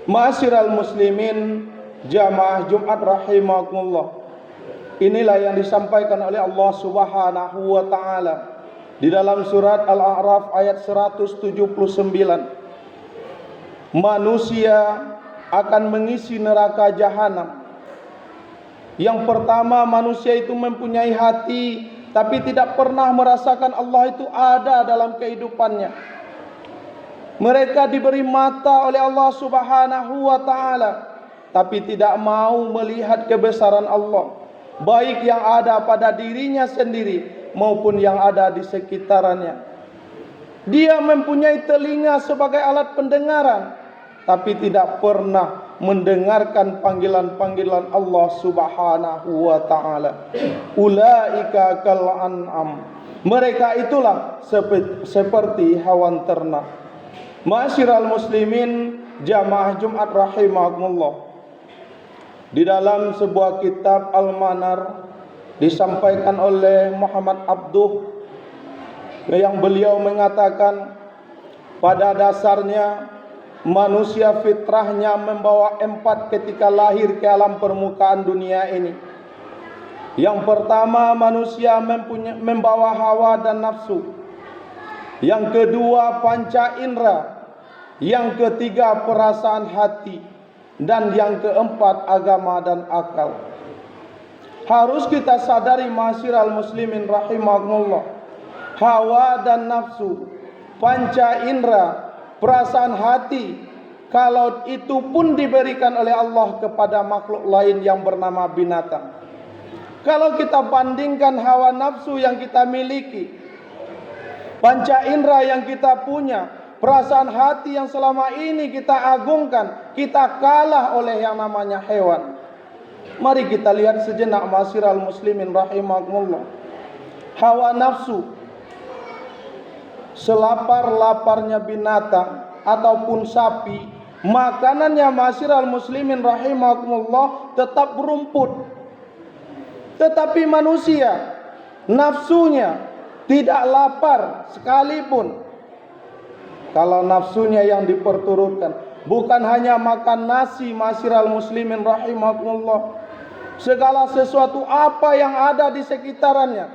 Ma'asyiral muslimin jamaah Jumat rahimakumullah. Inilah yang disampaikan oleh Allah Subhanahu wa taala di dalam surat Al-A'raf ayat 179. Manusia akan mengisi neraka jahanam. Yang pertama, manusia itu mempunyai hati tapi tidak pernah merasakan Allah itu ada dalam kehidupannya. Mereka diberi mata oleh Allah Subhanahu wa taala tapi tidak mau melihat kebesaran Allah, baik yang ada pada dirinya sendiri maupun yang ada di sekitarnya. Dia mempunyai telinga sebagai alat pendengaran tapi tidak pernah mendengarkan panggilan-panggilan Allah Subhanahu wa taala. Ulaika kal an'am. Mereka itulah seperti hewan ternak. Ma'asyiral muslimin jamaah Jumat rahimakumullah. Di dalam sebuah kitab Al-Manar disampaikan oleh Muhammad Abduh yang beliau mengatakan, pada dasarnya manusia fitrahnya membawa 4 ketika lahir ke alam permukaan dunia ini. Yang pertama, manusia membawa hawa dan nafsu. Yang kedua, panca indera. Yang ketiga, perasaan hati. Dan yang keempat, agama dan akal. Harus kita sadari ma'asyiral muslimin rahimakumullah, hawa dan nafsu, panca indera, perasaan hati, kalau itu pun diberikan oleh Allah kepada makhluk lain yang bernama binatang. Kalau kita bandingkan hawa nafsu yang kita miliki, panca indera yang kita punya, perasaan hati yang selama ini kita agungkan, kita kalah oleh yang namanya hewan. Mari kita lihat sejenak ma'asyiral muslimin rahimakumullah. Hawa nafsu, selapar-laparnya binatang ataupun sapi, makanannya ma'asyiral muslimin rahimakumullah tetap rumput. Tetapi manusia, nafsunya tidak lapar sekalipun. Kalau nafsunya yang diperturutkan, bukan hanya makan nasi ma'asyiral muslimin rahimakumullah, segala sesuatu apa yang ada di sekitarannya,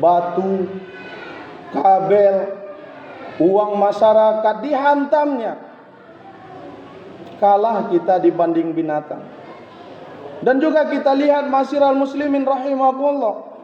batu, kabel, uang masyarakat dihantamnya, kalah kita dibanding binatang. Dan juga kita lihat ma'asyiral muslimin rahimakumullah,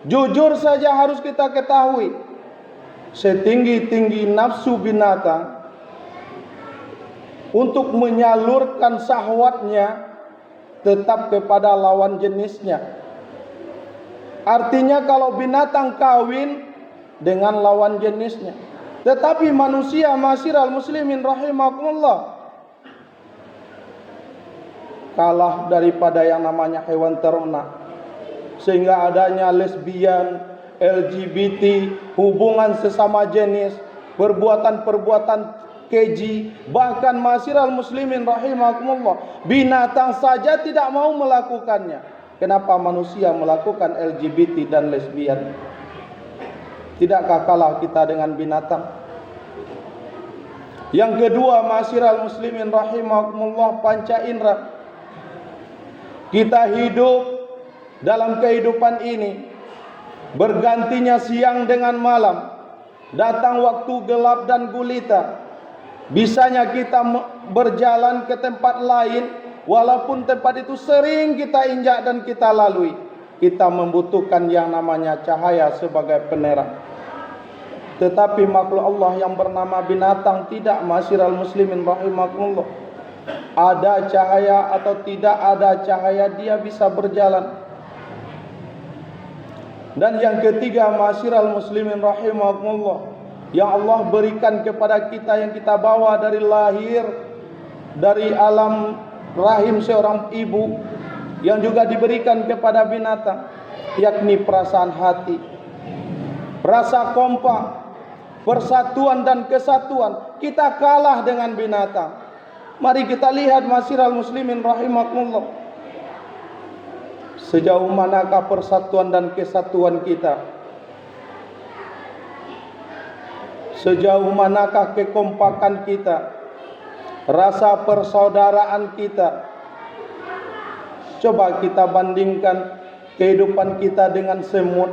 jujur saja harus kita ketahui, setinggi-tinggi nafsu binatang untuk menyalurkan syahwatnya tetap kepada lawan jenisnya. Artinya kalau binatang kawin dengan lawan jenisnya. Tetapi manusia ma'asyiral muslimin rahimakumullah kalah daripada yang namanya hewan ternak. Sehingga adanya lesbian, LGBT, hubungan sesama jenis, perbuatan-perbuatan keji, bahkan ma'asyiral muslimin rahimakumullah, binatang saja tidak mau melakukannya. Kenapa manusia melakukan LGBT dan lesbian? Tidakkah kalah kita dengan binatang? Yang kedua, ma'asyiral muslimin rahimakumullah, panca indera. Kita hidup dalam kehidupan ini, bergantinya siang dengan malam, datang waktu gelap dan gulita. Bisanya kita berjalan ke tempat lain, walaupun tempat itu sering kita injak dan kita lalui. Kita membutuhkan yang namanya cahaya sebagai penerang. Tetapi makhluk Allah yang bernama binatang tidak, ma'asyiral muslimin rahimakumullah. Ada cahaya atau tidak ada cahaya, dia bisa berjalan. Dan yang ketiga, ma'asyiral muslimin rahimakumullah, yang Allah berikan kepada kita, yang kita bawa dari lahir, dari alam rahim seorang ibu, yang juga diberikan kepada binatang, yakni perasaan hati, rasa kompak, persatuan dan kesatuan. Kita kalah dengan binatang. Mari kita lihat ma'asyiral muslimin rahimakumullah, sejauh manakah persatuan dan kesatuan kita, sejauh manakah kekompakan kita, rasa persaudaraan kita. Coba kita bandingkan kehidupan kita dengan semut.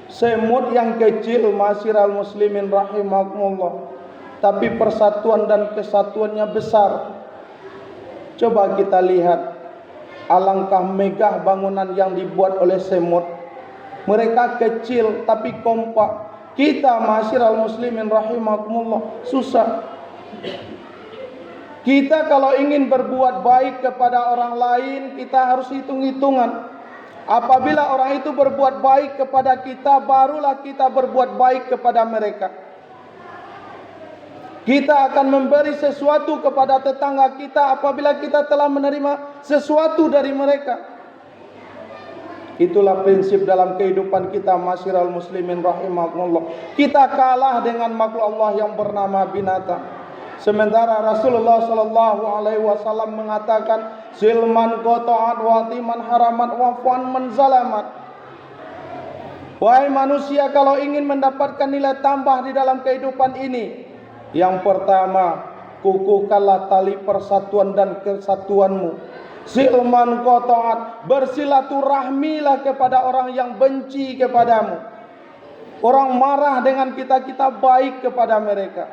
Semut yang kecil, ma'asyiral muslimin rahimakumullah, tapi persatuan dan kesatuannya besar. Coba kita lihat alangkah megah bangunan yang dibuat oleh semut. Mereka kecil tapi kompak. Kita ma'asyiral muslimin rahimakumullah susah. Kita kalau ingin berbuat baik kepada orang lain, kita harus hitung-hitungan. Apabila orang itu berbuat baik kepada kita, barulah kita berbuat baik kepada mereka. Kita akan memberi sesuatu kepada tetangga kita apabila kita telah menerima sesuatu dari mereka. Itulah prinsip dalam kehidupan kita, ma'asyiral muslimin rahimakumullah. Kita kalah dengan makhluk Allah yang bernama binatang. Sementara Rasulullah sallallahu alaihi wasallam mengatakan, silman qata'at wa timan haramat wa fan man zalamat. Wahai manusia, kalau ingin mendapatkan nilai tambah di dalam kehidupan ini, yang pertama, kukuhkanlah tali persatuan dan kesatuanmu. Silman qata'at, bersilaturahmilah kepada orang yang benci kepadamu. Orang marah dengan kita, kita baik kepada mereka.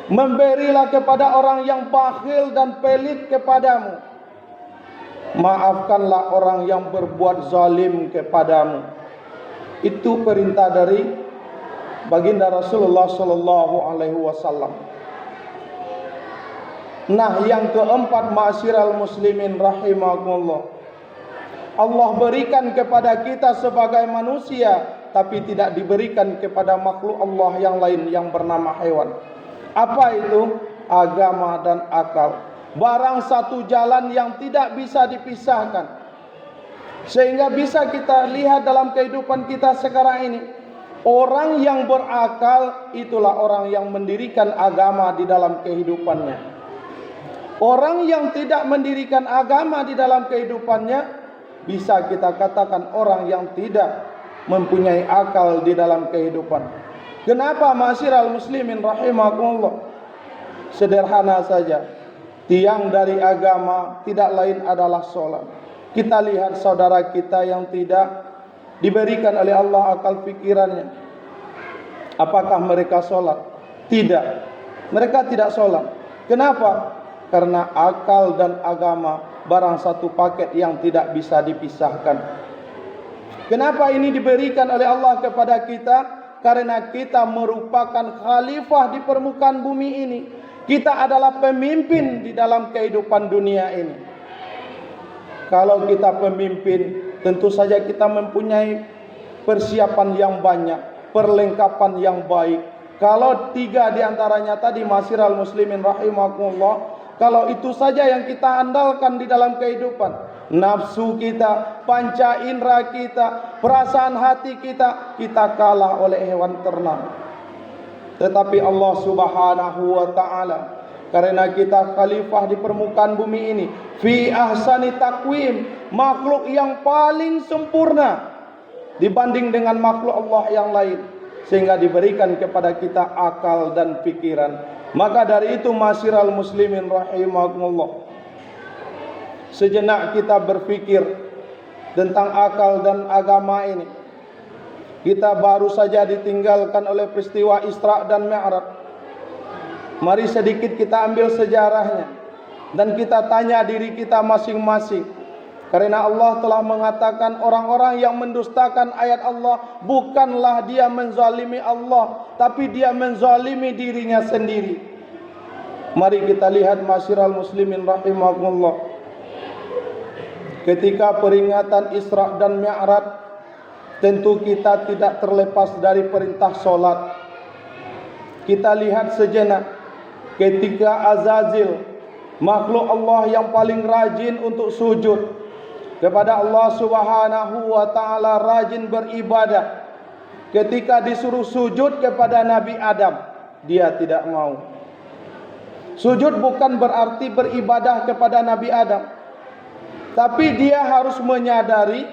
Memberilah kepada orang yang bakhil dan pelit kepadamu. Maafkanlah orang yang berbuat zalim kepadamu. Itu perintah dari baginda Rasulullah sallallahu alaihi wasallam. Nah, yang keempat, ma'asyiral muslimin rahimakumullah, Allah berikan kepada kita sebagai manusia, tapi tidak diberikan kepada makhluk Allah yang lain yang bernama hewan. Apa itu? Agama dan akal. Barang satu jalan yang tidak bisa dipisahkan. Sehingga bisa kita lihat dalam kehidupan kita sekarang ini, orang yang berakal itulah orang yang mendirikan agama di dalam kehidupannya. Orang yang tidak mendirikan agama di dalam kehidupannya, bisa kita katakan orang yang tidak mempunyai akal di dalam kehidupan. Kenapa ma'asyiral muslimin rahimakumullah? Sederhana saja. Tiang dari agama tidak lain adalah sholat. Kita lihat saudara kita yang tidak diberikan oleh Allah akal pikirannya. Apakah mereka sholat? Tidak. Mereka tidak sholat. Kenapa? Karena akal dan agama barang satu paket yang tidak bisa dipisahkan. Kenapa ini diberikan oleh Allah kepada kita? Karena kita merupakan khalifah di permukaan bumi ini. Kita adalah pemimpin di dalam kehidupan dunia ini. Kalau kita pemimpin, tentu saja kita mempunyai persiapan yang banyak, perlengkapan yang baik. Kalau tiga di antaranya tadi, ma'asyiral muslimin rahimakumullah, kalau itu saja yang kita andalkan di dalam kehidupan, nafsu kita, panca indera kita, perasaan hati kita, kita kalah oleh hewan ternak. Tetapi Allah subhanahu wa ta'ala, karena kita khalifah di permukaan bumi ini, fi ahsani takwim, makhluk yang paling sempurna dibanding dengan makhluk Allah yang lain, sehingga diberikan kepada kita akal dan pikiran. Maka dari itu, ma'asyiral muslimin rahimakumullah, sejenak kita berpikir tentang akal dan agama ini. Kita baru saja ditinggalkan oleh peristiwa Isra dan Mi'raj. Mari sedikit kita ambil sejarahnya dan kita tanya diri kita masing-masing. Karena Allah telah mengatakan orang-orang yang mendustakan ayat Allah, bukanlah dia menzalimi Allah, tapi dia menzalimi dirinya sendiri. Mari kita lihat ma'asyiral muslimin rahimakumullah. Ketika peringatan Isra dan Mi'raj, tentu kita tidak terlepas dari perintah solat. Kita lihat sejenak ketika Azazil, makhluk Allah yang paling rajin untuk sujud kepada Allah subhanahu wa ta'ala, rajin beribadah. Ketika disuruh sujud kepada Nabi Adam, dia tidak mau. Sujud bukan berarti beribadah kepada Nabi Adam, tapi dia harus menyadari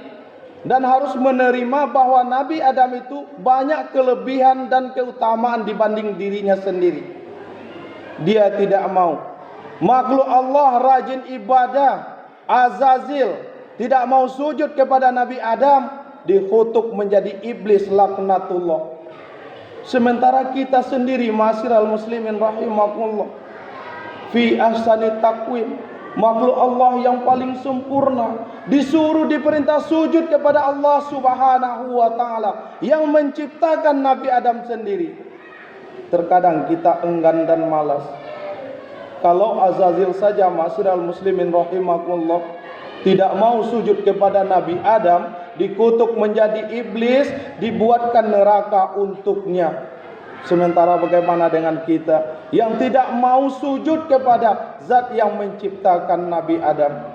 dan harus menerima bahwa Nabi Adam itu banyak kelebihan dan keutamaan dibanding dirinya sendiri. Dia tidak mau. Makhluk Allah rajin ibadah, Azazil tidak mau sujud kepada Nabi Adam, dikutuk menjadi iblis laknatullah. Sementara kita sendiri ma'asyiral muslimin rahimakumullah, fi ahsani taqwim, makhluk Allah yang paling sempurna, disuruh diperintah sujud kepada Allah Subhanahu wa taala yang menciptakan Nabi Adam sendiri. Terkadang kita enggan dan malas. Kalau Azazil saja ma'asyiral muslimin rahimakumullah tidak mau sujud kepada Nabi Adam, dikutuk menjadi iblis, dibuatkan neraka untuknya. Sementara bagaimana dengan kita yang tidak mau sujud kepada zat yang menciptakan Nabi Adam?